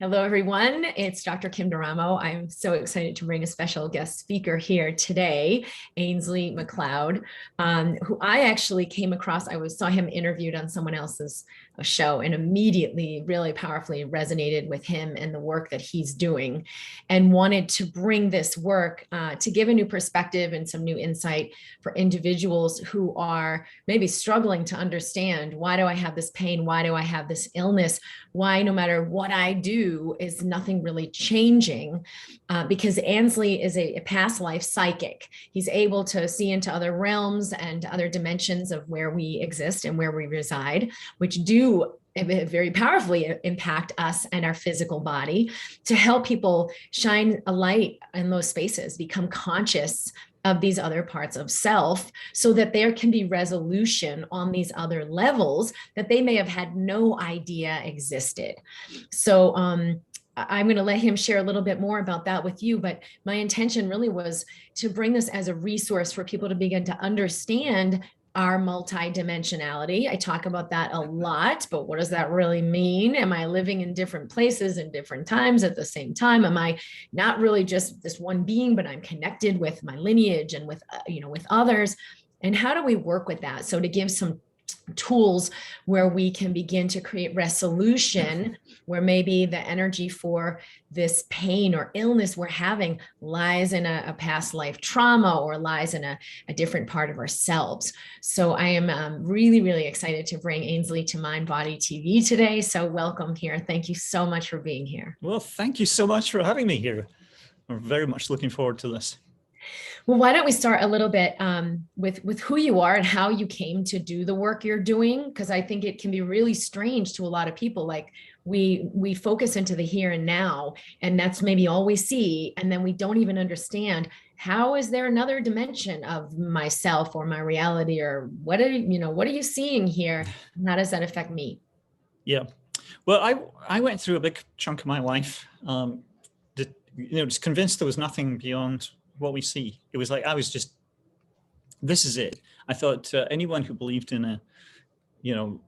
Hello, everyone. It's Dr. Kim Duramo. I'm so excited to bring a special guest speaker here today, Ainsley MacLeod, who I actually came across. Saw him interviewed on someone else's show and immediately really powerfully resonated with him and the work that he's doing, and wanted to bring this work to give a new perspective and some new insight for individuals who are maybe struggling to understand, why do I have this pain? Why do I have this illness? Why, no matter what I do, is nothing really changing? Because Ainsley is a past life psychic. He's able to see into other realms and other dimensions of where we exist and where we reside, which do very powerfully impact us and our physical body, to help people shine a light in those spaces, become conscious of these other parts of self, so that there can be resolution on these other levels that they may have had no idea existed. So I'm going to let him share a little bit more about that with you, but my intention really was to bring this as a resource for people to begin to understand our multidimensionality. I talk about that a lot, but what does that really mean? Am I living in different places in different times at the same time? Am I not really just this one being, but I'm connected with my lineage and with, with others? And how do we work with that? So to give some tools where we can begin to create resolution, where maybe the energy for this pain or illness we're having lies in a past life trauma, or lies in a different part of ourselves. So I am really, really excited to bring Ainsley to Mind Body TV today. So welcome here. Thank you so much for being here. Well, thank you so much for having me here. I'm very much looking forward to this. Well, why don't we start a little bit with who you are and how you came to do the work you're doing? Because I think it can be really strange to a lot of people. Like we focus into the here and now, and that's maybe all we see. And then we don't even understand, how is there another dimension of myself or my reality, or what are you seeing here? And how does that affect me? Yeah. Well, I went through a big chunk of my life, just convinced there was nothing beyond what we see. It was like, this is it. I thought anyone who believed in a,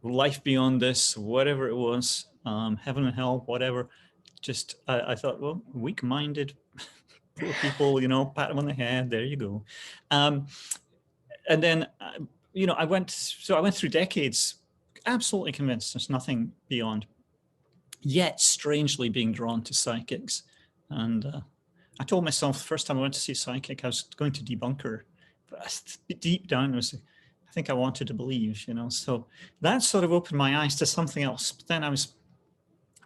life beyond this, whatever it was, heaven and hell, whatever, I thought, well, weak-minded poor people, pat them on the head, there you go. And then, I went through decades absolutely convinced there's nothing beyond, yet strangely being drawn to psychics. And I told myself the first time I went to see a psychic, I was going to debunk her. But deep down, I think I wanted to believe, So that sort of opened my eyes to something else. But then I was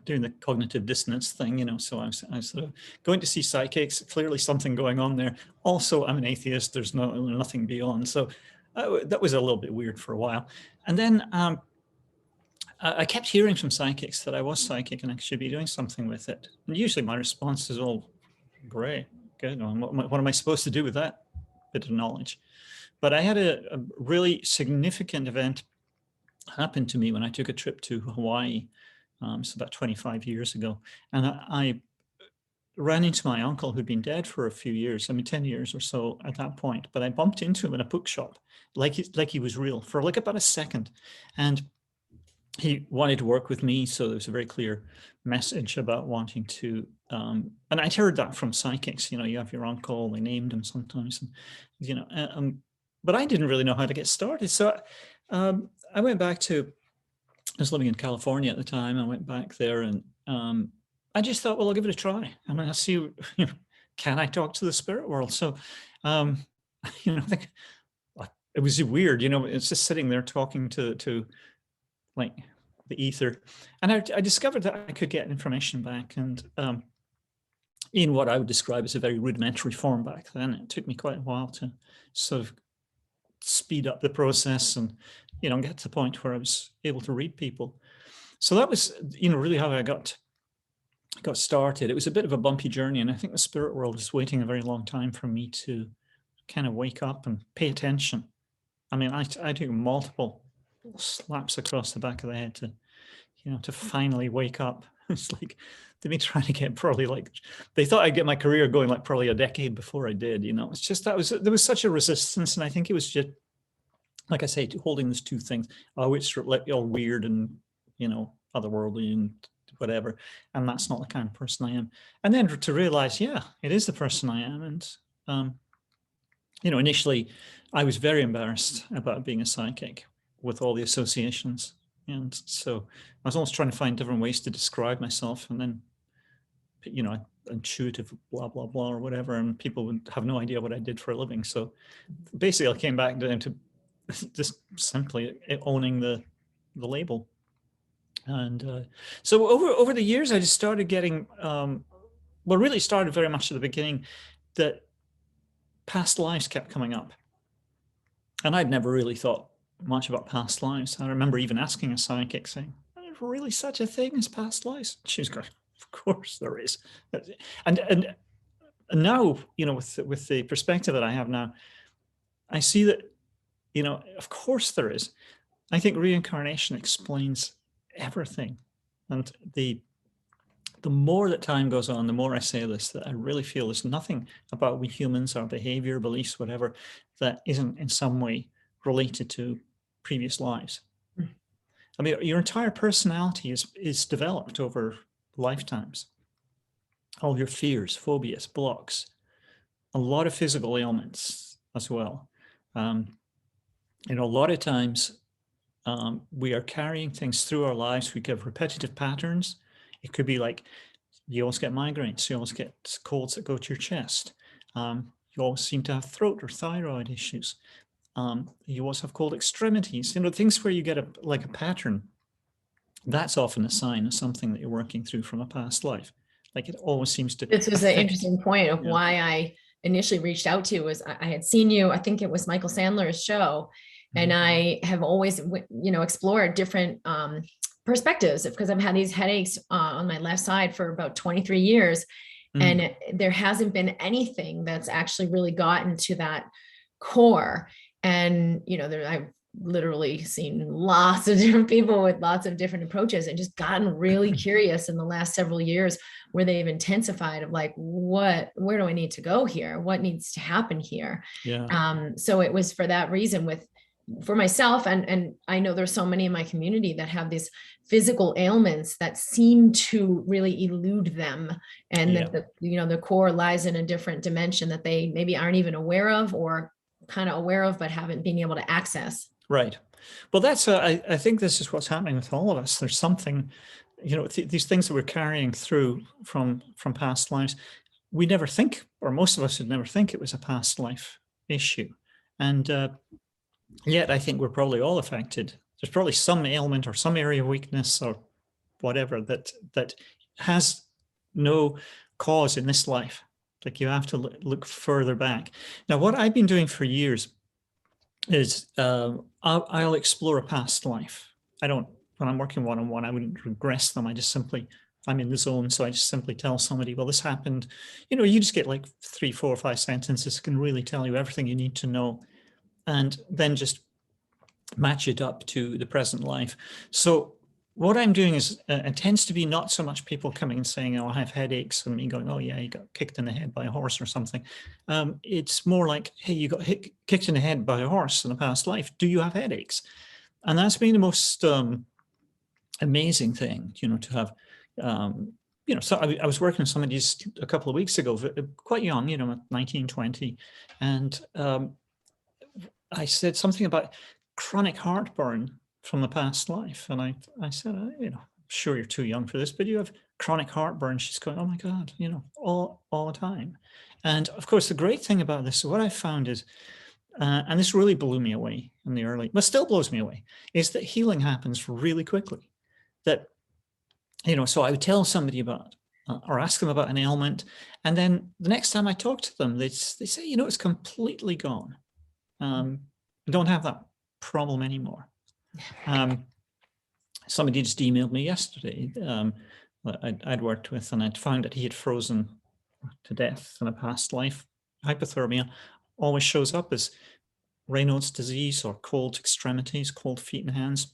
doing the cognitive dissonance thing, so I was sort of going to see psychics, clearly something going on there. Also, I'm an atheist, there's nothing beyond. So that was a little bit weird for a while. And then I kept hearing from psychics that I was psychic and I should be doing something with it. And usually my response is, all great, good. What am I supposed to do with that bit of knowledge? But I had a really significant event happen to me when I took a trip to Hawaii. It's about 25 years ago. And I ran into my uncle who'd been dead for a few years, 10 years or so at that point. But I bumped into him in a bookshop, like he was real, for like about a second. And he wanted to work with me, so there was a very clear message about wanting to, and I'd heard that from psychics, you have your uncle, they named him sometimes, and, but I didn't really know how to get started. So I went back to, I was living in California at the time, I went back there and I just thought, well, I'll give it a try. I'll see, can I talk to the spirit world? So, I think it was weird, it's just sitting there talking to like the ether. And I discovered that I could get information back, and in what I would describe as a very rudimentary form back then. It took me quite a while to sort of speed up the process and, get to the point where I was able to read people. So that was, really how I got started. It was a bit of a bumpy journey, and I think the spirit world is waiting a very long time for me to kind of wake up and pay attention. I took multiple slaps across the back of the head to finally wake up. It's like they've been trying to get they thought I'd get my career going like probably a decade before I did. It's just there was such a resistance, and I think it was just, like I say, holding these two things. Oh, it's all weird and otherworldly and whatever. And that's not the kind of person I am. And then to realize, yeah, it is the person I am. And, initially I was very embarrassed about being a psychic with all the associations. And so I was always trying to find different ways to describe myself. And then, intuitive, blah, blah, blah, or whatever. And people would have no idea what I did for a living. So basically I came back down to just simply owning the label. And so over the years, I just started getting, really started very much at the beginning, that past lives kept coming up. And I'd never really thought much about past lives. I remember even asking a psychic, saying, "There's really such a thing as past lives?" She was going, "Of course there is." And now, with the perspective that I have now, I see that, of course there is. I think reincarnation explains everything. And the more that time goes on, the more I say this, that I really feel there's nothing about we humans, our behavior, beliefs, whatever, that isn't in some way related to previous lives. I mean, your entire personality is developed over lifetimes. All your fears, phobias, blocks, a lot of physical ailments as well. A lot of times we are carrying things through our lives. We give repetitive patterns. It could be like, you always get migraines, you always get colds that go to your chest. You always seem to have throat or thyroid issues. You always have cold extremities, things where you get a pattern. That's often a sign of something that you're working through from a past life. Like, it always seems to This was an interesting point of Yeah. why I initially reached out to you. Was I had seen you, I think it was Michael Sandler's show, and I have always, explored different perspectives, because I've had these headaches on my left side for about 23 years. And there hasn't been anything that's actually really gotten to that core. And, I've literally seen lots of different people with lots of different approaches, and just gotten really curious in the last several years, where they've intensified of like, where do I need to go here? What needs to happen here? Yeah. So it was for that reason for myself, and I know there's so many in my community that have these physical ailments that seem to really elude them, and that the core lies in a different dimension that they maybe aren't even aware of, or kind of aware of, but haven't been able to access. Right. Well, that's I think this is what's happening with all of us. There's something, these things that we're carrying through from past lives. We never think, or most of us would never think, it was a past life issue. And yet I think we're probably all affected. There's probably some ailment or some area of weakness or whatever that has no cause in this life. Like, you have to look further back. Now, what I've been doing for years is I'll explore a past life. I don't, when I'm working one-on-one, I wouldn't regress them. I'm in the zone. So I just simply tell somebody, well, this happened. You just get like 3, 4, 5 sentences, can really tell you everything you need to know, and then just match it up to the present life. So what I'm doing is, it tends to be not so much people coming and saying, "Oh, I have headaches," and me going, "Oh yeah, you got kicked in the head by a horse or something." It's more like, "Hey, you got kicked in the head by a horse in a past life. Do you have headaches?" And that's been the most amazing thing, to have. So I was working with somebody just a couple of weeks ago, quite young, 19, 20, and I said something about chronic heartburn from the past life. And I said, sure, you're too young for this, but you have chronic heartburn. She's going, "Oh my God," all the time. And of course, the great thing about this, what I found is, and this really blew me away in the early, but still blows me away, is that healing happens really quickly. That, so I would tell somebody about, or ask them about an ailment, and then the next time I talk to them, they say, it's completely gone. I don't have that problem anymore. Somebody just emailed me yesterday. I'd worked with, and I'd found that he had frozen to death in a past life. Hypothermia always shows up as Raynaud's disease or cold extremities, cold feet and hands.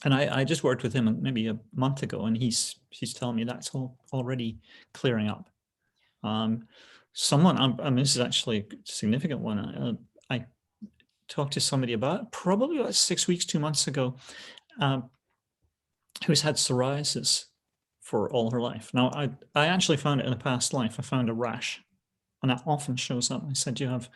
And I just worked with him maybe a month ago, and he's telling me that's all already clearing up. This is actually a significant one. I talked to somebody about probably about 6 weeks, 2 months ago, who's had psoriasis for all her life. Now, I actually found it in a past life. I found a rash, and that often shows up. I said, do you have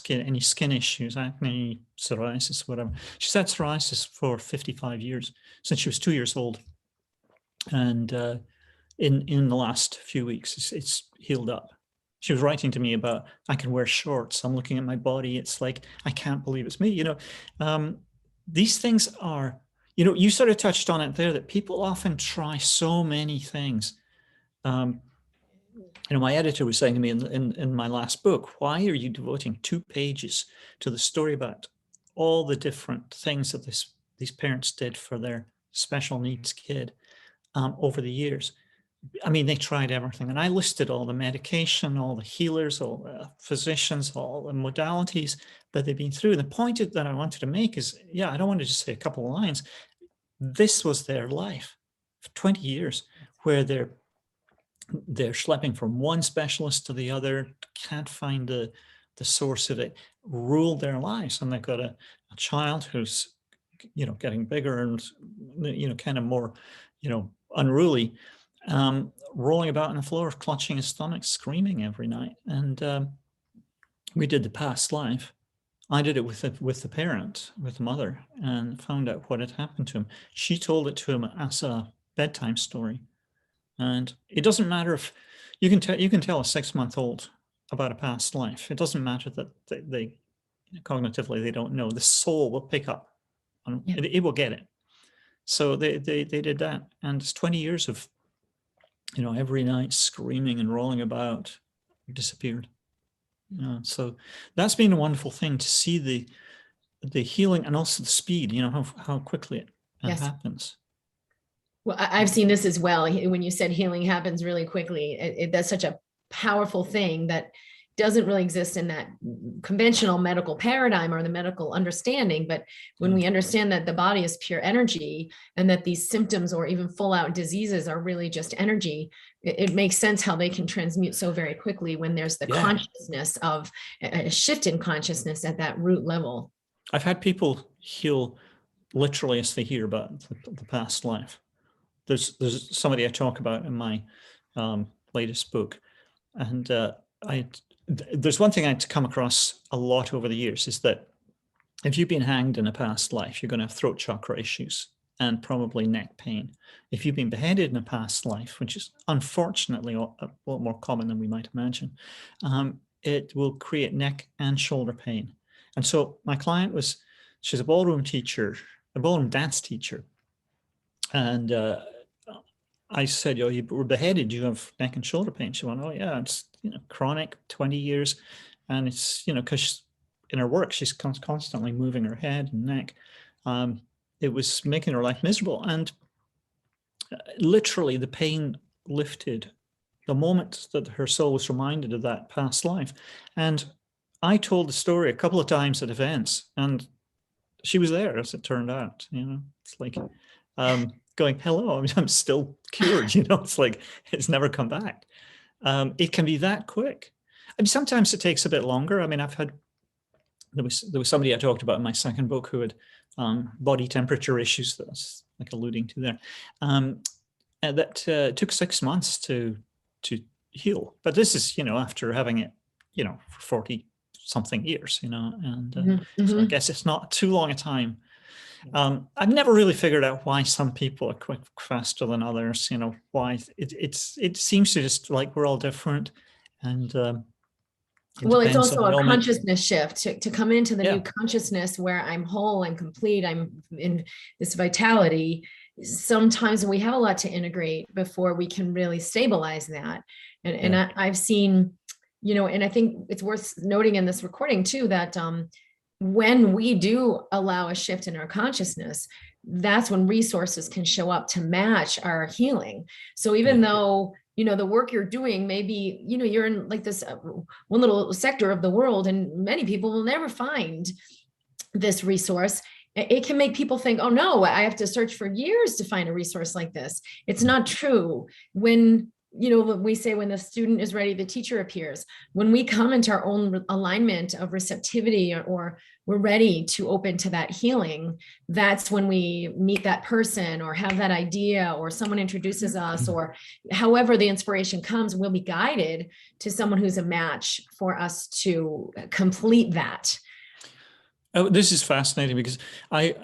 any skin issues, acne, psoriasis, whatever? She's had psoriasis for 55 years, since she was 2 years old. And in the last few weeks, it's healed up. She was writing to me about, I can wear shorts. I'm looking at my body. It's like, I can't believe it's me. These things are, you sort of touched on it there, that people often try so many things. My editor was saying to me in my last book, why are you devoting 2 pages to the story about all the different things that these parents did for their special needs kid over the years? I mean, they tried everything, and I listed all the medication, all the healers, all the physicians, all the modalities that they've been through. The point that I wanted to make is, I don't want to just say a couple of lines. This was their life for 20 years, where they're schlepping from one specialist to the other, can't find the source of it, ruled their lives. And they've got a child who's, getting bigger and, kind of more, unruly, rolling about on the floor, clutching his stomach, screaming every night. And we did the past life. I did it with the parent, with the mother, and found out what had happened to him. She told it to him as a bedtime story. And it doesn't matter if you can tell a 6-month-old about a past life. It doesn't matter that they cognitively they don't know. The soul will pick up, and it will get it. So they did that, and it's 20 years of every night screaming and rolling about, disappeared. So that's been a wonderful thing to see the healing, and also the speed. How quickly it happens. Well, I've seen this as well. When you said healing happens really quickly, that's such a powerful thing that doesn't really exist in that conventional medical paradigm or the medical understanding. But when we understand that the body is pure energy, and that these symptoms or even full out diseases are really just energy, it makes sense how they can transmute so very quickly when there's the consciousness of a shift in consciousness at that root level. I've had people heal literally as they hear about the past life. There's somebody I talk about in my latest book, and there's one thing I'd come across a lot over the years, is that if you've been hanged in a past life, you're going to have throat chakra issues and probably neck pain. If you've been beheaded in a past life, which is unfortunately a lot more common than we might imagine, it will create neck and shoulder pain. And so my client she's a ballroom teacher, a ballroom dance teacher. And I said, you were beheaded, you have neck and shoulder pain. She went, oh yeah, it's chronic, 20 years. And it's, because in her work, she's constantly moving her head and neck. It was making her life miserable. And literally the pain lifted the moment that her soul was reminded of that past life. And I told the story a couple of times at events, and she was there, as it turned out. It's like going, hello, I'm still cured. It's like it's never come back. It can be that quick. I mean, sometimes it takes a bit longer. I mean, there was somebody I talked about in my second book who had body temperature issues that I was like alluding to there, and that took 6 months to heal. But this is after having it for 40 something years, and so I guess it's not too long a time. I've never really figured out why some people are quick faster than others. Why it seems to just like we're all different, and well, it's also a consciousness shift to come into the new consciousness where I'm whole, I'm complete, I'm in this vitality. Sometimes we have a lot to integrate before we can really stabilize that. And I've seen, and I think it's worth noting in this recording too, that when we do allow a shift in our consciousness, that's when resources can show up to match our healing. So even though, the work you're doing, maybe, you're in like this one little sector of the world, and many people will never find this resource. It can make people think, oh no, I have to search for years to find a resource like this. It's not true. When we say when the student is ready, the teacher appears. When we come into our own alignment of receptivity, or we're ready to open to that healing, that's when we meet that person or have that idea, or someone introduces us, or however the inspiration comes, we'll be guided to someone who's a match for us to complete that. Oh, this is fascinating, because I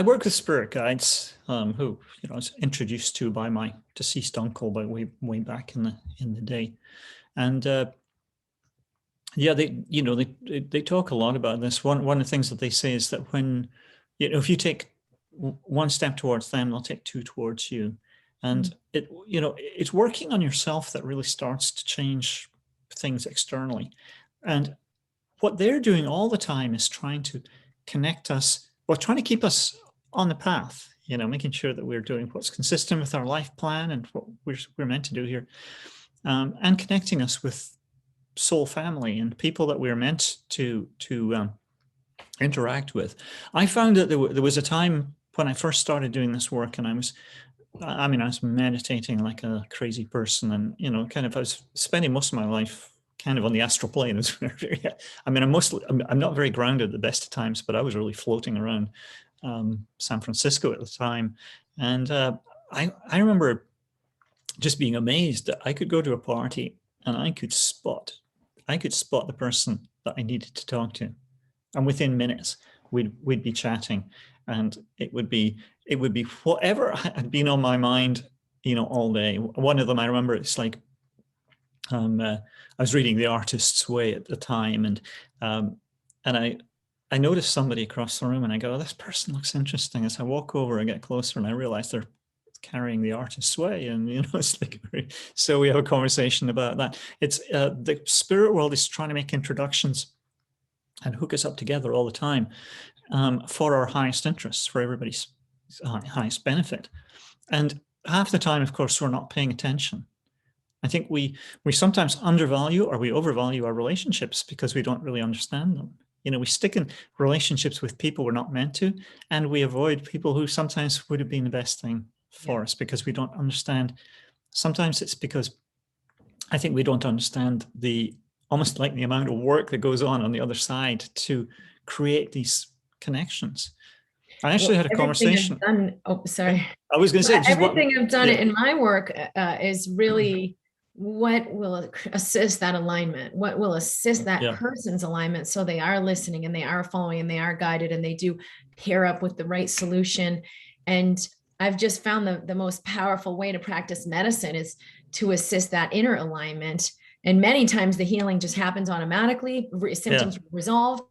work with spirit guides who I was introduced to by my deceased uncle, but way back in the day, and yeah, they talk a lot about this. One of the things that they say is that when if you take one step towards them, they'll take two towards you, and it's working on yourself that really starts to change things externally, and what they're doing all the time is trying to connect us, or trying to keep us on the path, making sure that we're doing what's consistent with our life plan and what we're meant to do here, and connecting us with soul family and people that we're meant to interact with. I found that there was a time when I first started doing this work, and I was meditating like a crazy person, and I was spending most of my life kind of on the astral plane. I'm not very grounded at the best of times, but I was really floating around San Francisco at the time. And I remember just being amazed that I could go to a party and I could spot the person that I needed to talk to. And within minutes, we'd be chatting, and it would be whatever had been on my mind, all day. One of them, I remember, it's like, I was reading The Artist's Way at the time, and I noticed somebody across the room, and I go, oh, this person looks interesting. As I walk over and get closer, and I realize they're carrying The Artist's Way, and it's like, so we have a conversation about that. It's the spirit world is trying to make introductions and hook us up together all the time, for our highest interests, for everybody's highest benefit. And half the time, of course, we're not paying attention. I think we sometimes undervalue or we overvalue our relationships because we don't really understand them. We stick in relationships with people we're not meant to, and we avoid people who sometimes would have been the best thing for us because we don't understand. Sometimes it's because I think we don't understand almost like the amount of work that goes on the other side to create these connections. I actually had a conversation. Sorry. I was going to say, everything I've done in my work is really what will assist that alignment, what will assist that person's alignment, so they are listening and they are following and they are guided and they do pair up with the right solution. And I've just found the most powerful way to practice medicine is to assist that inner alignment. And many times the healing just happens automatically, symptoms resolve.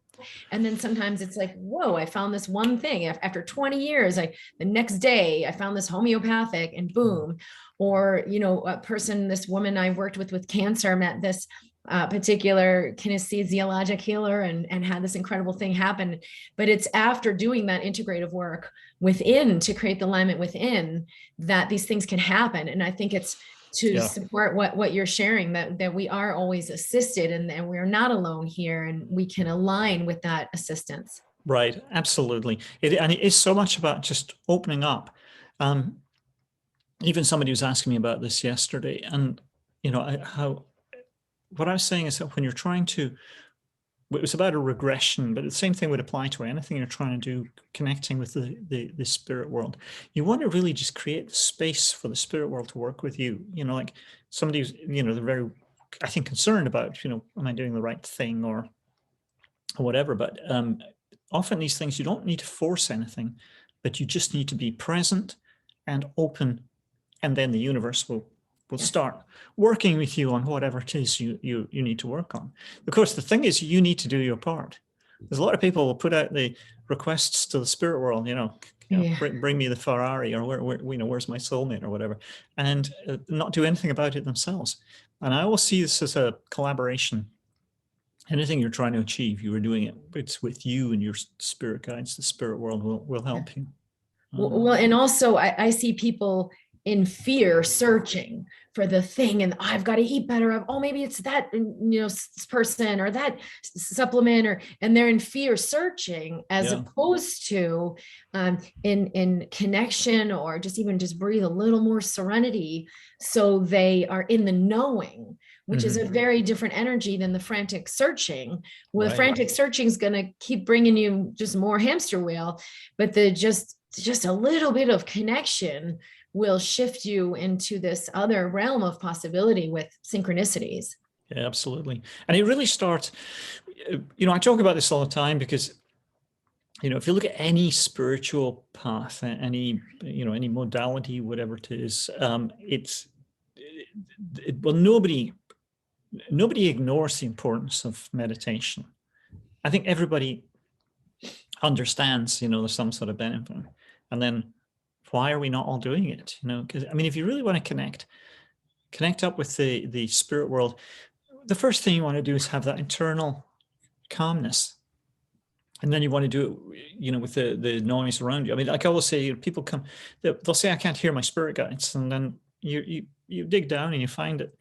And then sometimes it's like, whoa, I found this one thing after 20 years, the next day I found this homeopathic, and boom. Or, a person, this woman I worked with cancer, met this particular kinesiologic healer and had this incredible thing happen. But it's after doing that integrative work within to create the alignment within that these things can happen. And I think it's to support what you're sharing, that we are always assisted, and we're not alone here, and we can align with that assistance. Right. Absolutely. And it is so much about just opening up. Even somebody was asking me about this yesterday, and what I was saying is that when you're trying to, it was about a regression, but the same thing would apply to anything you're trying to do, connecting with the spirit world. You want to really just create the space for the spirit world to work with you. Like somebody who's, they're very, I think, concerned about, am I doing the right thing or whatever. But often these things, you don't need to force anything, but you just need to be present and open, and then the universe will start working with you on whatever it is you need to work on. Of course, the thing is, you need to do your part. There's a lot of people will put out the requests to the spirit world, bring me the Ferrari, or where's my soulmate or whatever, and not do anything about it themselves. And I always see this as a collaboration. Anything you're trying to achieve, you are doing it. It's with you and your spirit guides. The spirit world will help you. Well, and also I see people in fear searching for the thing, and I've got to eat better. Oh, maybe it's that, person or that supplement, and they're in fear searching, as opposed to in connection, or just breathe a little more serenity, so they are in the knowing, which is a very different energy than the frantic searching. Well, the frantic searching is going to keep bringing you just more hamster wheel, but the just a little bit of connection will shift you into this other realm of possibility with synchronicities. Yeah, absolutely. And it really starts, I talk about this all the time because, if you look at any spiritual path, any modality, whatever it is, nobody ignores the importance of meditation. I think everybody understands, there's some sort of benefit. And then why are we not all doing it? Because if you really want to connect up with the spirit world, the first thing you want to do is have that internal calmness. And then you want to do it, with the noise around you. Like I always say, people come, they'll say, I can't hear my spirit guides. And then you dig down and you find it,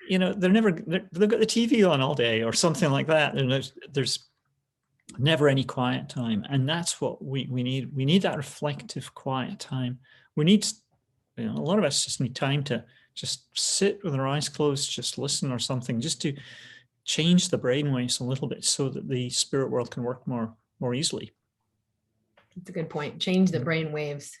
they've got the TV on all day or something like that. And there's never any quiet time. And that's what we need. We need that reflective quiet time. We need, a lot of us just need time to just sit with our eyes closed, just listen or something, just to change the brainwaves a little bit so that the spirit world can work more easily. That's a good point. Change the brainwaves.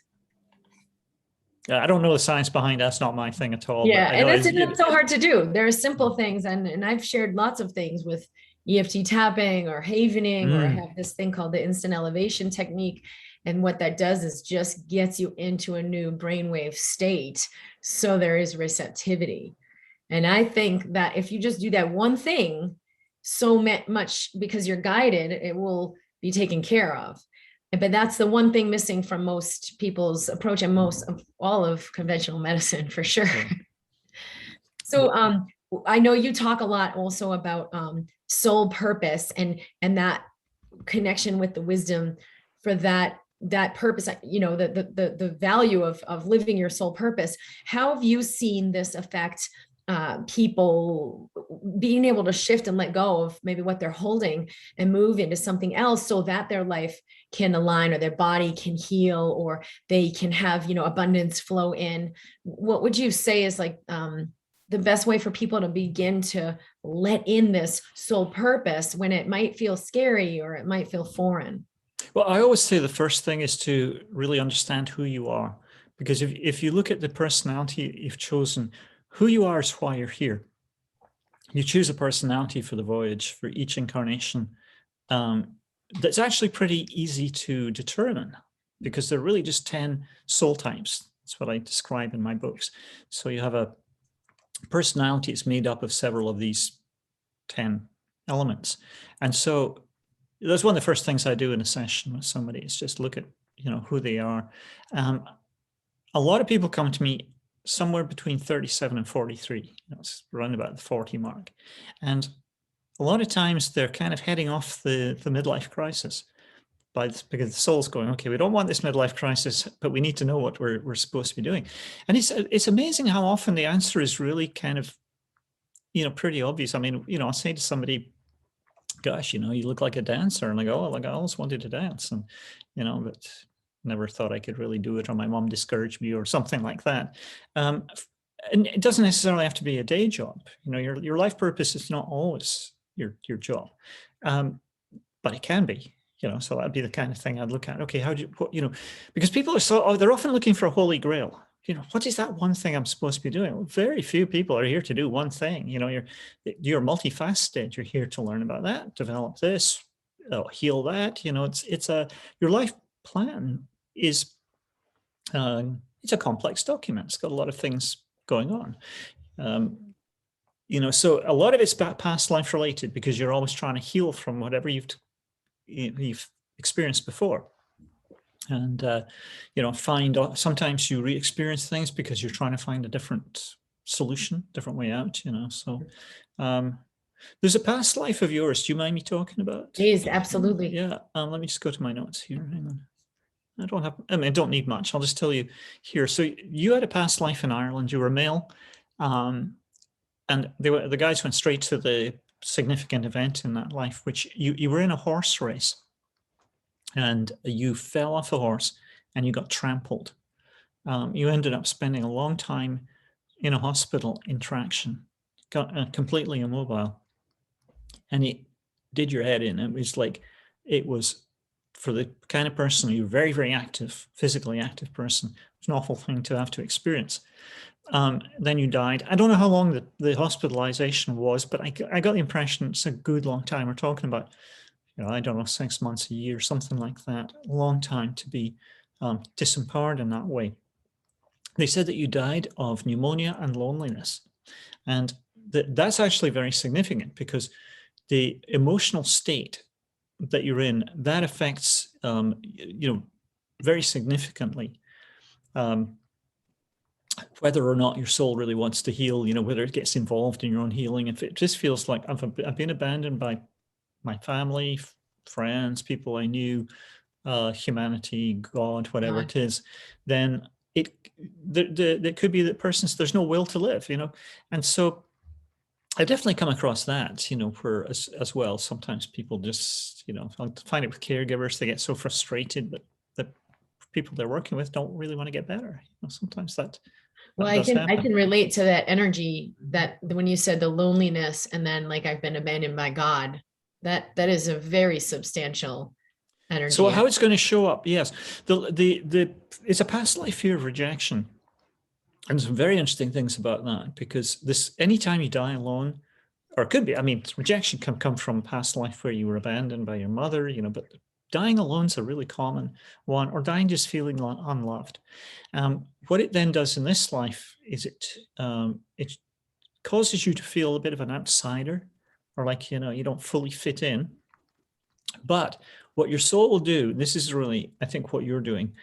I don't know the science behind that's not my thing at all. Yeah, and it's so hard to do. There are simple things, and I've shared lots of things with EFT tapping or havening, or I have this thing called the instant elevation technique. And what that does is just gets you into a new brainwave state. So there is receptivity. And I think that if you just do that one thing so much, because you're guided, it will be taken care of. But that's the one thing missing from most people's approach, and most of all of conventional medicine, for sure. So I know you talk a lot also about soul purpose and that connection with the wisdom for that purpose, the value of living your soul purpose. How have you seen this affect people being able to shift and let go of maybe what they're holding and move into something else, so that their life can align, or their body can heal, or they can have, abundance flow in? What would you say is like the best way for people to begin to let in this soul purpose when it might feel scary or it might feel foreign? Well, I always say the first thing is to really understand who you are, because if you look at the personality you've chosen, who you are is why you're here. You choose a personality for the voyage, for each incarnation. That's actually pretty easy to determine, because they're really just 10 soul types. That's what I describe in my books. So you have a personality is made up of several of these 10 elements. And so that's one of the first things I do in a session with somebody, is just look at, who they are. A lot of people come to me somewhere between 37 and 43. It's around about the 40 mark. And a lot of times they're kind of heading off the midlife crisis, because the soul's going, okay, we don't want this midlife crisis, but we need to know what we're supposed to be doing. And it's amazing how often the answer is really kind of, pretty obvious. I'll say to somebody, gosh, you look like a dancer. And I go, oh, like I always wanted to dance. And, but never thought I could really do it, or my mom discouraged me or something like that. And it doesn't necessarily have to be a day job. Your life purpose is not always your job, but it can be. So that'd be the kind of thing I'd look at. Okay, because people are they're often looking for a holy grail. What is that one thing I'm supposed to be doing? Well, very few people are here to do one thing. You're multifaceted. You're here to learn about that, develop this, heal that. Your life plan is it's a complex document. It's got a lot of things going on. So a lot of it's past life related, because you're always trying to heal from whatever you've experienced before. And sometimes you re-experience things because you're trying to find a different solution, different way out. So there's a past life of yours. Do you mind me talking about? Please, absolutely. Yeah. Let me just go to my notes here. Hang on. I don't need much. I'll just tell you here. So you had a past life in Ireland. You were a male, And the guys went straight to the significant event in that life, which you were in a horse race and you fell off a horse and you got trampled. You ended up spending a long time in a hospital in traction, got completely immobile, and it did your head in. It was for the kind of person, you're very, very active, physically active person. It's an awful thing to have to experience. Then you died. I don't know how long the hospitalization was, but I got the impression it's a good long time. We're talking about, I don't know, 6 months, a year, something like that. A long time to be disempowered in that way. They said that you died of pneumonia and loneliness. And that's actually very significant because the emotional state that you're in, that affects, very significantly whether or not your soul really wants to heal, whether it gets involved in your own healing. If it just feels like I've been abandoned by my family, friends, people I knew, humanity, God, whatever it is, then there could be that there's no will to live, and so I definitely come across that, where as well, sometimes people just, I find it with caregivers, they get so frustrated, but the people they're working with don't really want to get better. Sometimes that Well, I can relate to that energy, that when you said the loneliness and then like I've been abandoned by God, that is a very substantial energy. So how it's going to show up? Yes, it's a past life fear of rejection, and some very interesting things about that, because anytime you die alone, or it could be, rejection can come from past life where you were abandoned by your mother, but dying alone is a really common one, or dying just feeling unloved. What it then does in this life is it causes you to feel a bit of an outsider, or like, you don't fully fit in. But what your soul will do, this is really, I think, what you're doing,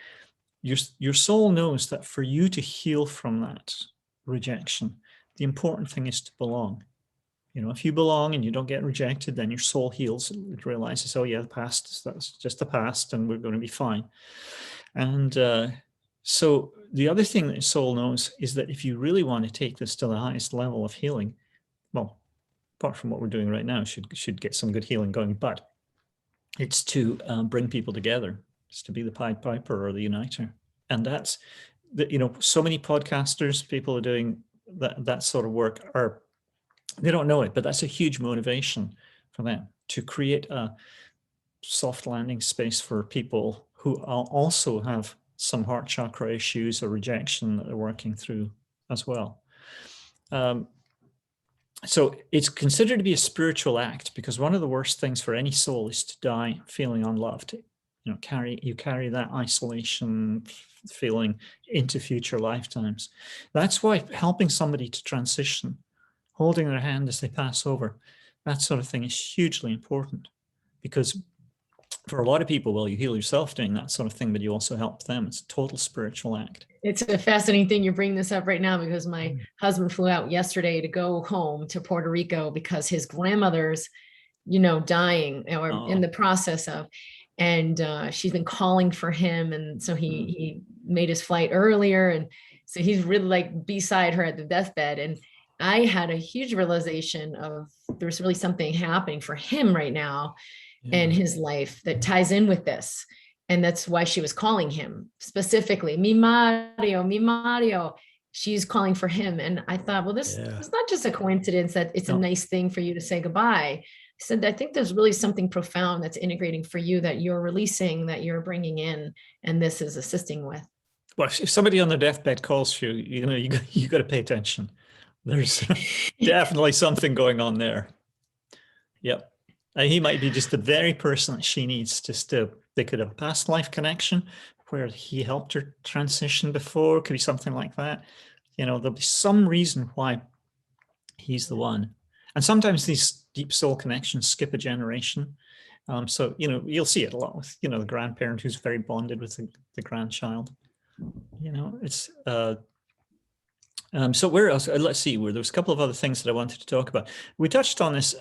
your soul knows that for you to heal from that rejection, the important thing is to belong. If you belong and you don't get rejected, then your soul heals. It realizes, oh yeah, that's just the past, and we're going to be fine. And so the other thing that soul knows is that if you really want to take this to the highest level of healing, well, apart from what we're doing right now, should get some good healing going, but it's to bring people together. It's to be the Pied Piper or the uniter. And that's, so many podcasters, people are doing that sort of work, they don't know it, but that's a huge motivation for them, to create a soft landing space for people who also have some heart chakra issues or rejection that they're working through as well. So it's considered to be a spiritual act, because one of the worst things for any soul is to die feeling unloved. You carry that isolation feeling into future lifetimes. That's why helping somebody to transition, holding their hand as they pass over, that sort of thing is hugely important, because for a lot of people, well, you heal yourself doing that sort of thing, but you also help them. It's a total spiritual act. It's a fascinating thing you're bringing this up right now, because my husband flew out yesterday to go home to Puerto Rico because his grandmother's, dying or in the process of, and she's been calling for him. And so he made his flight earlier. And so he's really like beside her at the deathbed. And I had a huge realization of there's really something happening for him right now in his life that ties in with this. And that's why she was calling him specifically, mi Mario. She's calling for him. And I thought, well, this is not just a coincidence that it's a nice thing for you to say goodbye. I said, I think there's really something profound that's integrating for you, that you're releasing, that you're bringing in, and this is assisting with. Well, if somebody on their deathbed calls you, you got to pay attention. There's definitely something going on there. Yep. And he might be just the very person that she needs. They could have a past life connection where he helped her transition before. It could be something like that. There'll be some reason why he's the one. And sometimes these deep soul connections skip a generation. So, you'll see it a lot with, the grandparent who's very bonded with the grandchild. It's so where else? Let's see. There was a couple of other things that I wanted to talk about. We touched on this.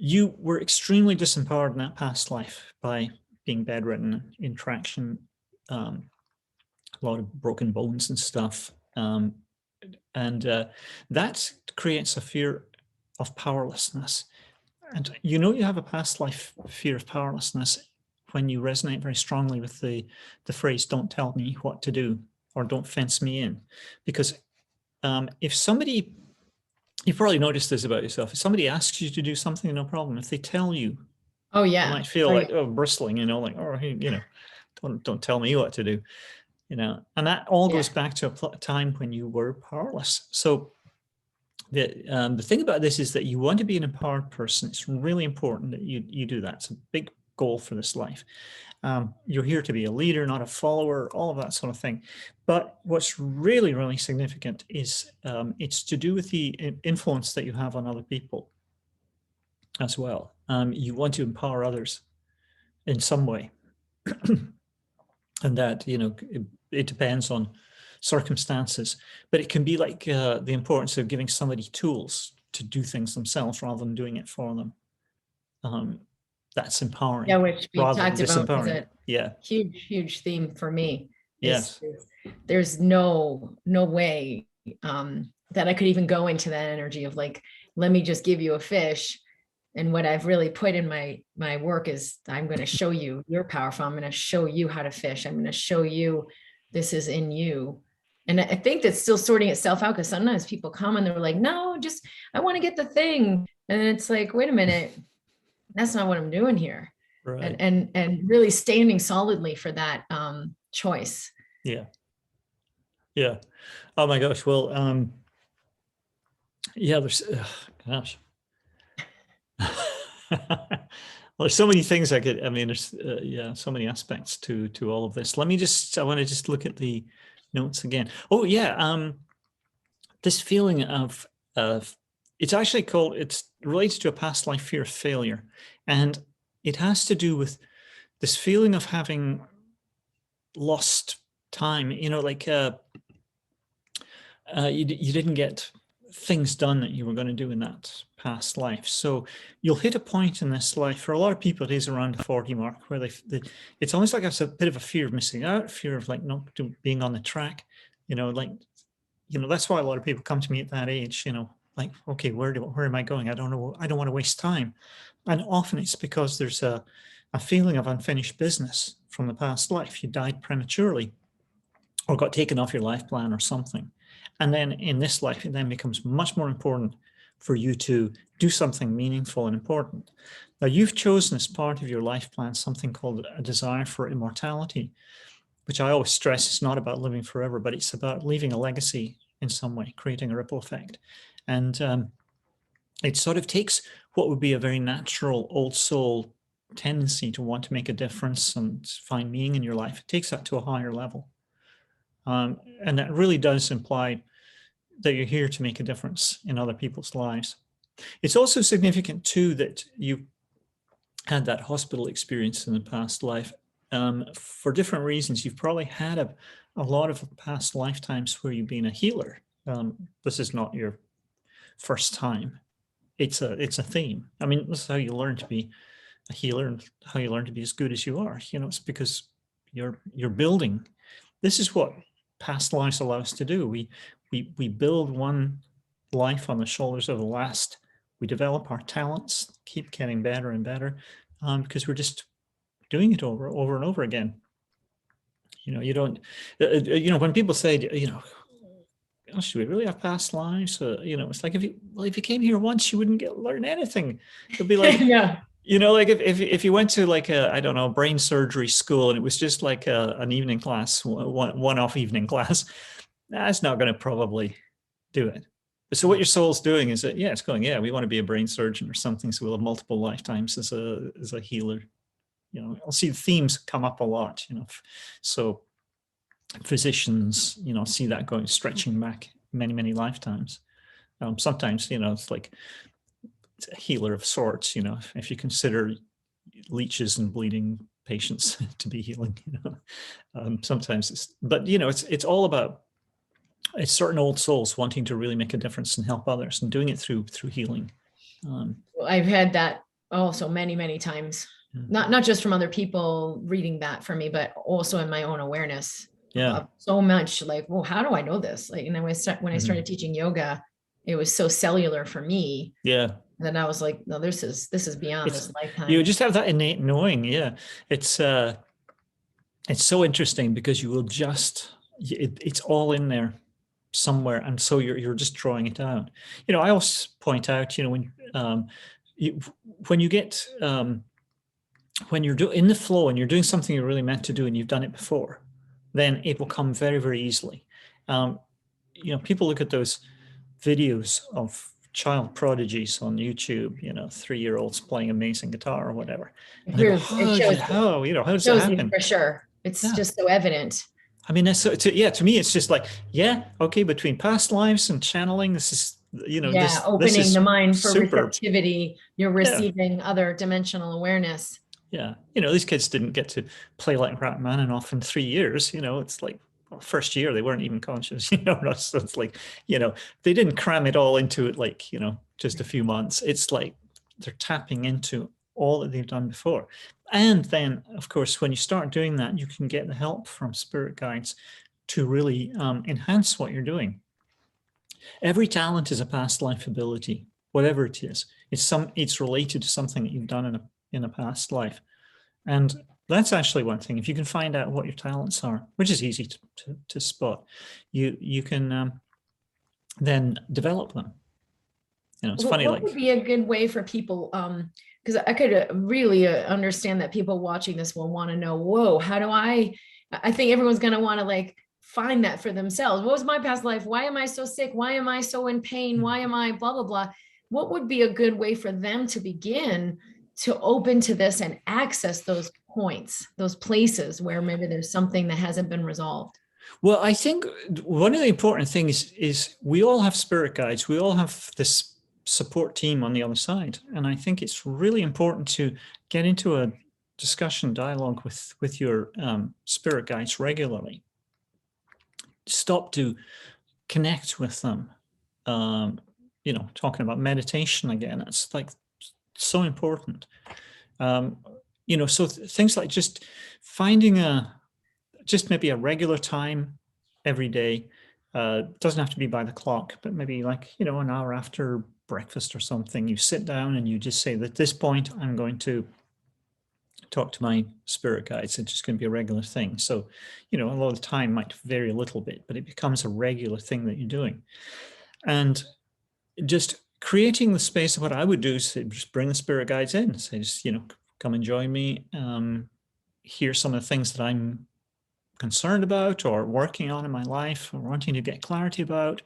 You were extremely disempowered in that past life by being bedridden, in traction, a lot of broken bones and stuff. And that creates a fear of powerlessness. And you have a past life fear of powerlessness when you resonate very strongly with the phrase, don't tell me what to do, or don't fence me in. Because if somebody, you've probably noticed this about yourself, if somebody asks you to do something, no problem. If they tell you, Oh you yeah. might feel like, oh, bristling, like, oh, hey, don't tell me what to do, and that all goes back to a time when you were powerless. So the thing about this is that you want to be an empowered person. It's really important that you do that. It's a big goal for this life. You're here to be a leader, not a follower, all of that sort of thing. But what's really, really significant is it's to do with the influence that you have on other people as well. You want to empower others in some way. And that, it depends on circumstances, but it can be like the importance of giving somebody tools to do things themselves rather than doing it for them. That's empowering. Yeah, which we rather talked than about is disempowering. a Yeah. huge theme for me. Yes. There's no way that I could even go into that energy of like, let me just give you a fish. And what I've really put in my work is I'm going to show you you're powerful. I'm going to show you how to fish. I'm going to show you this is in you. And I think that's still sorting itself out, because sometimes people come and they're like, no, just I want to get the thing. And it's like, wait a minute, that's not what I'm doing here. Right. And really standing solidly for that choice. Yeah. Yeah. Oh my gosh. Well, yeah, gosh. Well, there's so many things there's so many aspects to all of this. I want to just look at the notes again. Oh yeah. This feeling of it's related to a past life fear of failure. And it has to do with this feeling of having lost time, like you didn't get things done that you were going to do in that past life. So you'll hit a point in this life, for a lot of people, it is around the 40 mark, where it's almost like it's a bit of a fear of missing out, fear of like not being on the track, that's why a lot of people come to me at that age, like, okay, where am I going? I don't know. I don't want to waste time. And often it's because there's a feeling of unfinished business from the past life. You died prematurely or got taken off your life plan or something. And then in this life, it then becomes much more important for you to do something meaningful and important. Now, you've chosen as part of your life plan something called a desire for immortality, which I always stress is not about living forever, but it's about leaving a legacy in some way, creating a ripple effect. And it sort of takes what would be a very natural old soul tendency to want to make a difference and find meaning in your life. It takes that to a higher level. And that really does imply that you're here to make a difference in other people's lives. It's also significant too that you had that hospital experience in the past life. For different reasons, you've probably had a lot of past lifetimes where you've been a healer. This is not your first time. It's a theme. I mean, this is how you learn to be a healer and how you learn to be as good as you are. It's because you're building. This is what past lives allow us to do. We build one life on the shoulders of the last. We develop our talents, keep getting better and better, because we're just doing it over and over again. You don't, when people say, should we really have past lives? It's like if you came here once, you wouldn't learn anything. It'd be like, yeah. Like if you went to like I don't know, brain surgery school, and it was just like an evening class, one-off evening class, that's not going to probably do it. So what your soul's doing is that, it's going, we want to be a brain surgeon or something. So we'll have multiple lifetimes as a healer. I'll see the themes come up a lot, so physicians, see that going, stretching back many, many lifetimes. Sometimes, it's like it's a healer of sorts, if you consider leeches and bleeding patients to be healing, sometimes it's all about, it's certain old souls wanting to really make a difference and help others and doing it through healing. I've had that also many times, not just from other people reading that for me, but also in my own awareness. Yeah. so much like, well, how do I know this? Like, and then when I Mhm. started teaching yoga, it was so cellular for me Yeah. that I was like, no, this is beyond It's, this you lifetime. just have that innate knowing. Yeah. It's, uh, it's so interesting because you will just, it's all in there somewhere. And so you're just drawing it out. You know, I always point out, you know, you, when you get, when you're in the flow and you're doing something you're really meant to do and you've done it before, then it will come very, very easily. Um, you know, people look at those videos of child prodigies on YouTube, you know, 3-year-olds playing amazing guitar or whatever. It And they go, proves, it shows you, how does it shows you happen? for sure. It's Yeah. just so evident. I mean, that's so, yeah, to me, it's just like, yeah, okay, between past lives and channeling, this is, you know, Yeah, this opening the is mind for super. receptivity. You're Yeah. receiving other dimensional awareness. Yeah. You know, these kids didn't get to play like Rachmaninoff in 3 years. You know, it's like, well, first year they weren't even conscious, you know. So it's like, you know, they didn't cram it all into it like, you know, just a few months. It's like they're tapping into all that they've done before. And then, of course, when you start doing that, you can get the help from spirit guides to really enhance what you're doing. Every talent is a past life ability, whatever it is. It's related to something that you've done in a past life. And that's actually one thing. If you can find out what your talents are, which is easy to spot, you can then develop them. You know, it's funny, What would like, be a good way for people? Because I could really understand that people watching this will want to know, whoa, how do I think everyone's going to want to like find that for themselves. What was my past life? Why am I so sick? Why am I so in pain? Why am I blah, blah, blah? What would be a good way for them to begin to open to this and access those points, those places where maybe there's something that hasn't been resolved? well, I think one of the important things is we all have spirit guides. We all have this support team on the other side. And I think it's really important to get into a discussion dialogue with your spirit guides regularly. Stop to connect with them. Um, you know, talking about meditation again, it's like so important. Um, you know, so things like just finding just maybe a regular time every day. Doesn't have to be by the clock, but maybe like, you know, an hour after breakfast or something, you sit down and you just say that at this point, I'm going to talk to my spirit guides. It's just going to be a regular thing. So, you know, a lot of the time might vary a little bit, but it becomes a regular thing that you're doing. And just creating the space of what I would do is just bring the spirit guides in. Say, just, you know, come and join me. Hear some of the things that I'm concerned about or working on in my life or wanting to get clarity about,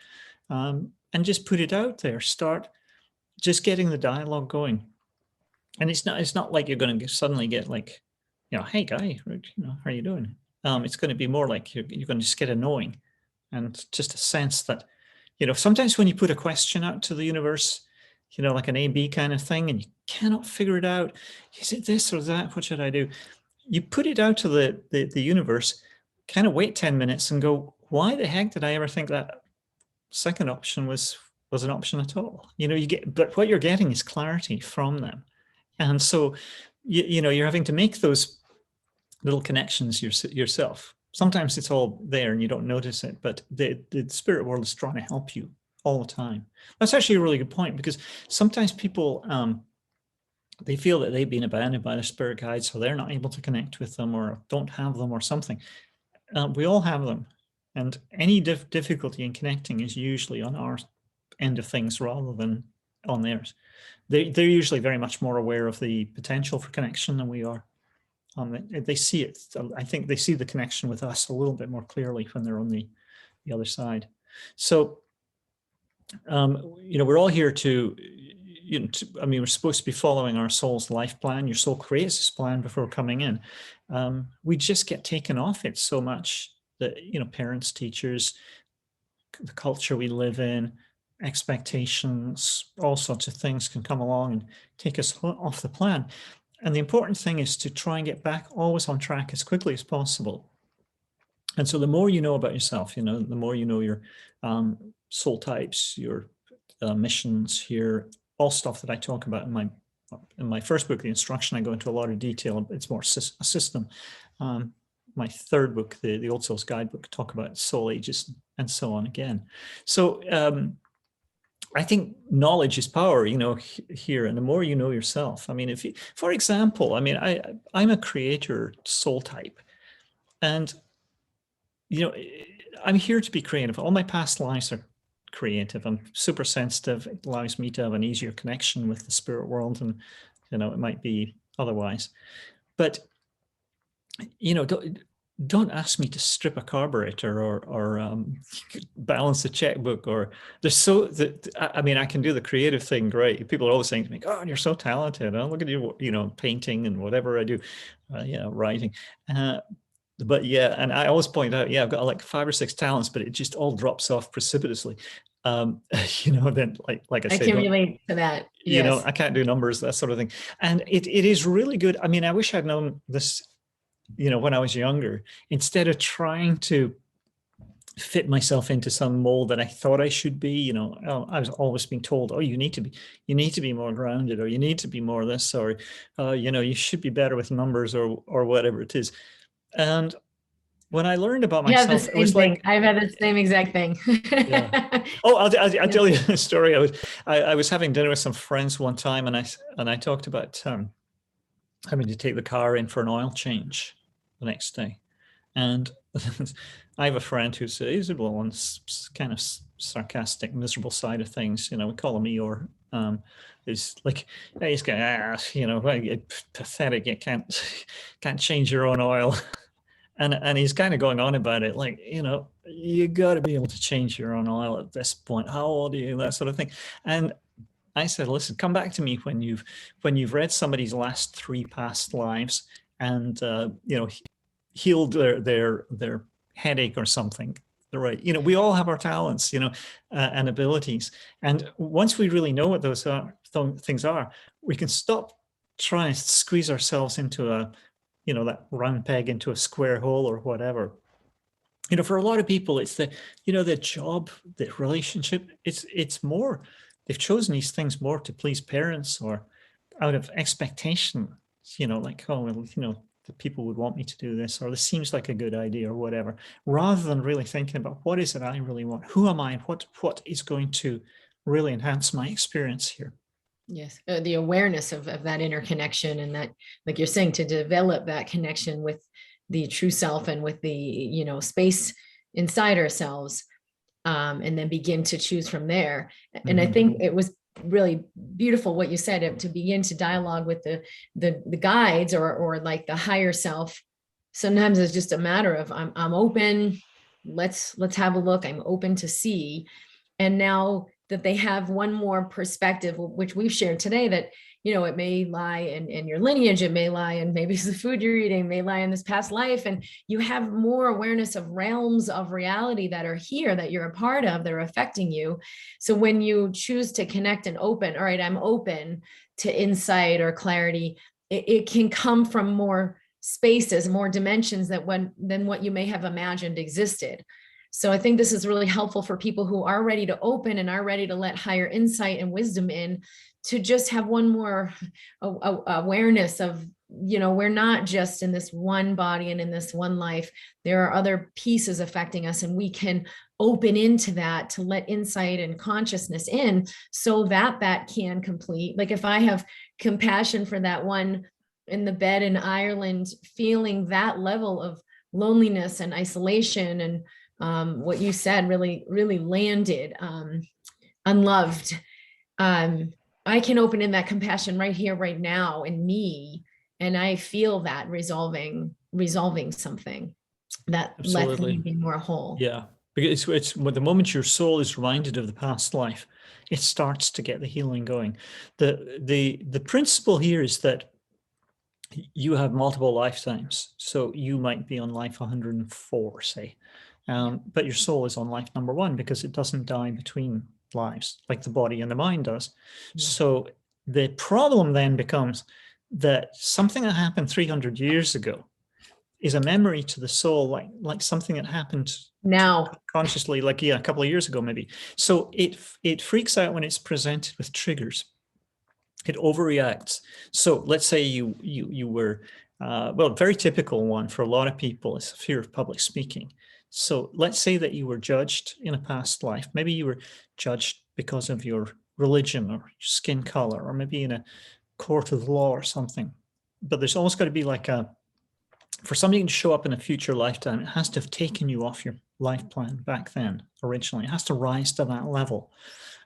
and just put it out there. Start just getting the dialogue going. And it's not like you're going to suddenly get like, you know, hey guy, you know, how are you doing? It's going to be more like you're going to just get a knowing and just a sense that, you know, sometimes when you put a question out to the universe, you know, like an A/B kind of thing, and you cannot figure it out, is it this or that? What should I do? You put it out to the universe, kind of wait 10 minutes and go, why the heck did I ever think that second option was an option at all? You know, you get, but what you're getting is clarity from them. And so, you know, you're having to make those little connections yourself. Sometimes it's all there and you don't notice it, but the spirit world is trying to help you all the time. That's actually a really good point, because sometimes people, they feel that they've been abandoned by their spirit guides, so they're not able to connect with them or don't have them or something. We all have them. And any difficulty in connecting is usually on our end of things rather than on theirs. They're usually very much more aware of the potential for connection than we are. They see it. I think they see the connection with us a little bit more clearly when they're on the other side. So, you know, we're all here to, you know, I mean, we're supposed to be following our soul's life plan. Your soul creates this plan before coming in. We just get taken off it so much that, you know, parents, teachers, the culture we live in, expectations, all sorts of things can come along and take us off the plan. And the important thing is to try and get back always on track as quickly as possible. And so the more you know about yourself, you know, the more you know your soul types, your missions here, all stuff that I talk about in my first book, The Instruction. I go into a lot of detail. It's more a system. my third book, the Old Soul's Guidebook, talk about soul ages and so on again. So I think knowledge is power, you know, here, and the more you know yourself. I mean, if you, for example, I mean, I'm a creator soul type, and you know, I'm here to be creative. All my past lives are creative. I'm super sensitive. It allows me to have an easier connection with the spirit world, and you know, it might be otherwise. But you know, don't ask me to strip a carburetor or balance a checkbook, or there's so that I mean, I can do the creative thing great. People are always saying to me, "Oh, you're so talented. Oh, look at you, you know, painting and whatever I do, you know, writing." But yeah, and I always point out, yeah, I've got like 5 or 6 talents, but it just all drops off precipitously. You know, then like I I said, can relate to that. you know, Yes. I can't do numbers, that sort of thing. And it is really good. I mean, I wish I'd known this, you know, when I was younger, instead of trying to fit myself into some mold that I thought I should be, you know, I was always being told, oh, you need to be more grounded, or you need to be more this, or, you know, you should be better with numbers, or whatever it is. And when I learned about I have the myself, it same was thing. like, I've had the same exact thing. yeah. Oh, I'll Yeah. tell you a story. I was having dinner with some friends one time, and I talked about having to take the car in for an oil change the next day. And I have a friend who's well, on kind of sarcastic, miserable side of things. You know, we call him Eeyore. Is like, he's going, you know, pathetic. You can't change your own oil. And he's kind of going on about it, like, you know, you got to be able to change your own oil at this point. How old are you? That sort of thing. And I said, listen, come back to me when you've read somebody's last 3 past lives, and you know, healed their headache or something. Right. You know, we all have our talents, you know, and abilities. And once we really know what those things are, we can stop trying to squeeze ourselves into a, you know, that round peg into a square hole or whatever. You know, for a lot of people, it's the, you know, the job, the relationship, it's more, they've chosen these things more to please parents, or out of expectation, you know, like, oh, well, you know, the people would want me to do this, or this seems like a good idea, or whatever, rather than really thinking about what is it I really want? Who am I? And what is going to really enhance my experience here? Yes, the awareness of that interconnection, and that, like you're saying, to develop that connection with the true self and with the, you know, space inside ourselves, and then begin to choose from there. And I think it was really beautiful what you said, to begin to dialogue with the guides, or like the higher self. Sometimes it's just a matter of I'm open. Let's have a look. I'm open to see. And now that they have one more perspective, which we've shared today, that, you know, it may lie in your lineage, it may lie in maybe the food you're eating, may lie in this past life, and you have more awareness of realms of reality that are here, that you're a part of, that are affecting you. So when you choose to connect and open, all right, I'm open to insight or clarity, it can come from more spaces, more dimensions than what you may have imagined existed. So I think this is really helpful for people who are ready to open and are ready to let higher insight and wisdom in, to just have one more awareness of, you know, we're not just in this one body and in this one life. There are other pieces affecting us, and we can open into that to let insight and consciousness in, so that that can complete. Like if I have compassion for that one in the bed in Ireland, feeling that level of loneliness and isolation, and what you said really landed, unloved. I can open in that compassion right here, right now in me, and I feel that resolving something that lets me Absolutely. be more whole. Yeah, because it's the moment your soul is reminded of the past life, it starts to get the healing going. The principle here is that you have multiple lifetimes. So you might be on life 104, say, but your soul is on life number 1, because it doesn't die between lives like the body and the mind does. So the problem then becomes that something that happened 300 years ago is a memory to the soul, like something that happened Now, consciously, like, yeah, a couple of years ago maybe. So it freaks out when it's presented with triggers. It overreacts. So let's say you were well, very typical one for a lot of people is fear of public speaking. So let's say that you were judged in a past life. Maybe you were judged because of your religion or skin color, or maybe in a court of law or something. But there's always got to be like for something to show up in a future lifetime, it has to have taken you off your life plan back then originally. It has to rise to that level.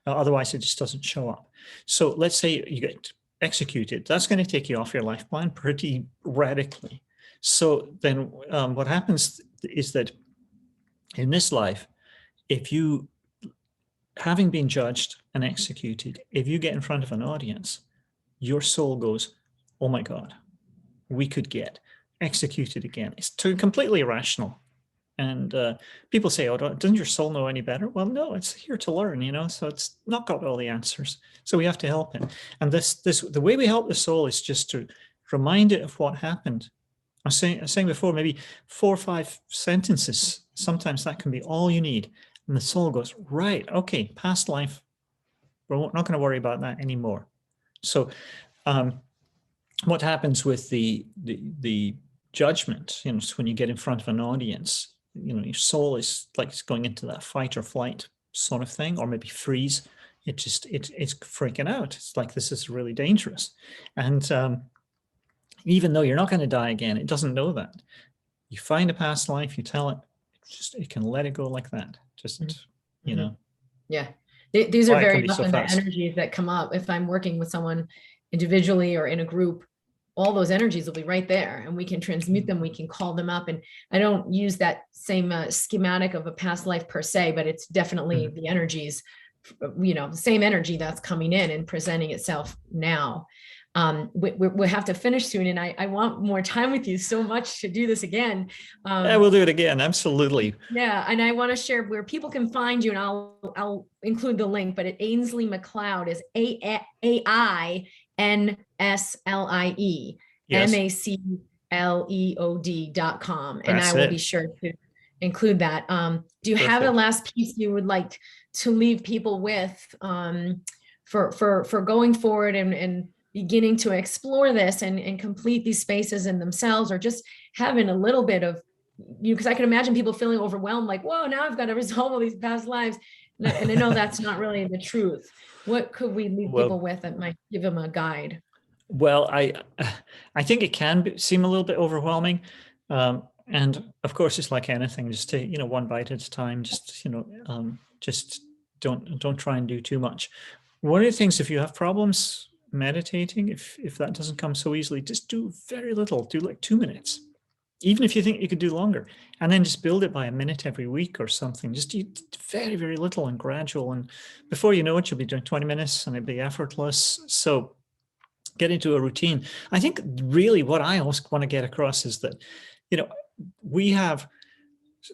Otherwise, it just doesn't show up. So let's say you get executed. That's going to take you off your life plan pretty radically. So then what happens is that in this life, if you, having been judged and executed, if you get in front of an audience, your soul goes, oh my God, we could get executed again. It's completely irrational. And people say, oh, doesn't your soul know any better? Well, no, it's here to learn, so it's not got all the answers. So we have to help it. And the way we help the soul is just to remind it of what happened. I was saying before, maybe 4 or 5 sentences. Sometimes that can be all you need. And the soul goes, right, okay, past life, we're not going to worry about that anymore. So what happens with the judgment, so when you get in front of an audience, your soul is like it's going into that fight or flight sort of thing, or maybe freeze. It's freaking out. It's like, this is really dangerous. And even though you're not going to die again, it doesn't know that. You find a past life, you tell it, it can let it go like that. Just, Yeah. These are very often often the energies that come up. If I'm working with someone individually or in a group, all those energies will be right there, and we can transmute them. We can call them up. And I don't use that same schematic of a past life per se, but it's definitely the energies, the same energy that's coming in and presenting itself now. We have to finish soon, and I want more time with you so much to do this again. Yeah, we'll do it again. Absolutely. Yeah. And I want to share where people can find you, and I'll include the link, but at Ainsley MacLeod is AINSLIE, yes. MacLeod.com. And That's I will be sure to include that. Do you have a last piece you would like to leave people with for going forward and beginning to explore this and complete these spaces in themselves, or just having a little bit of, because I can imagine people feeling overwhelmed, like, whoa, now I've got to resolve all these past lives. And I know that's not really the truth. What could we leave people with that might give them a guide? Well, I think it can seem a little bit overwhelming. And of course, it's like anything, just take, one bite at a time, just don't try and do too much. One of the things, if you have problems meditating, if that doesn't come so easily, just do very little, do like 2 minutes, even if you think you could do longer, and then just build it by a minute every week or something. Just do very, very little and gradual. And before you know it, you'll be doing 20 minutes and it'll be effortless. So get into a routine. I think really what I always want to get across is that,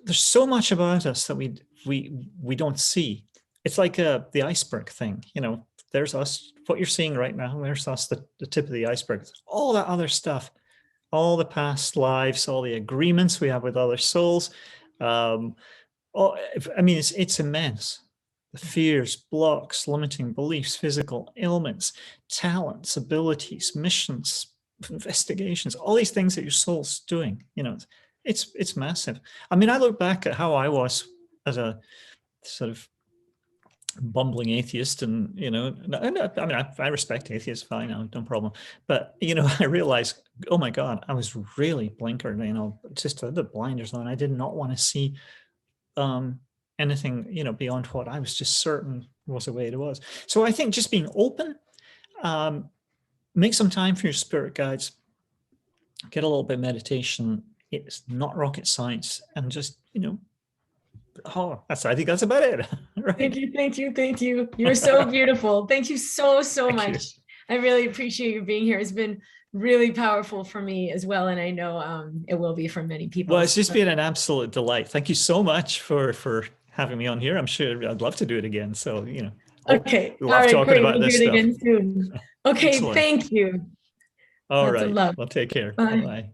there's so much about us that we don't see. It's like the iceberg thing, there's us, what you're seeing right now, there's us, the tip of the iceberg. All that other stuff, all the past lives, all the agreements we have with other souls. It's immense. The fears, blocks, limiting beliefs, physical ailments, talents, abilities, missions, investigations, all these things that your soul's doing, it's massive. I look back at how I was as a sort of bumbling atheist, and I respect atheists, fine, no problem, but I realized, oh my God, I was really blinkered, just had the blinders on. I did not want to see anything beyond what I was just certain was the way it was. So I think just being open, make some time for your spirit guides, get a little bit of meditation. It's not rocket science, and just I think that's about it. Right. Thank you. You're so beautiful. Thank you so much. I really appreciate you being here. It's been really powerful for me as well, and I know it will be for many people. Well, it's just been an absolute delight. Thank you so much for having me on here. I'm sure I'd love to do it again. So okay, love talking great. about We'll this do it stuff again soon. Okay, thank you. All right. Well, take care. Bye. Bye.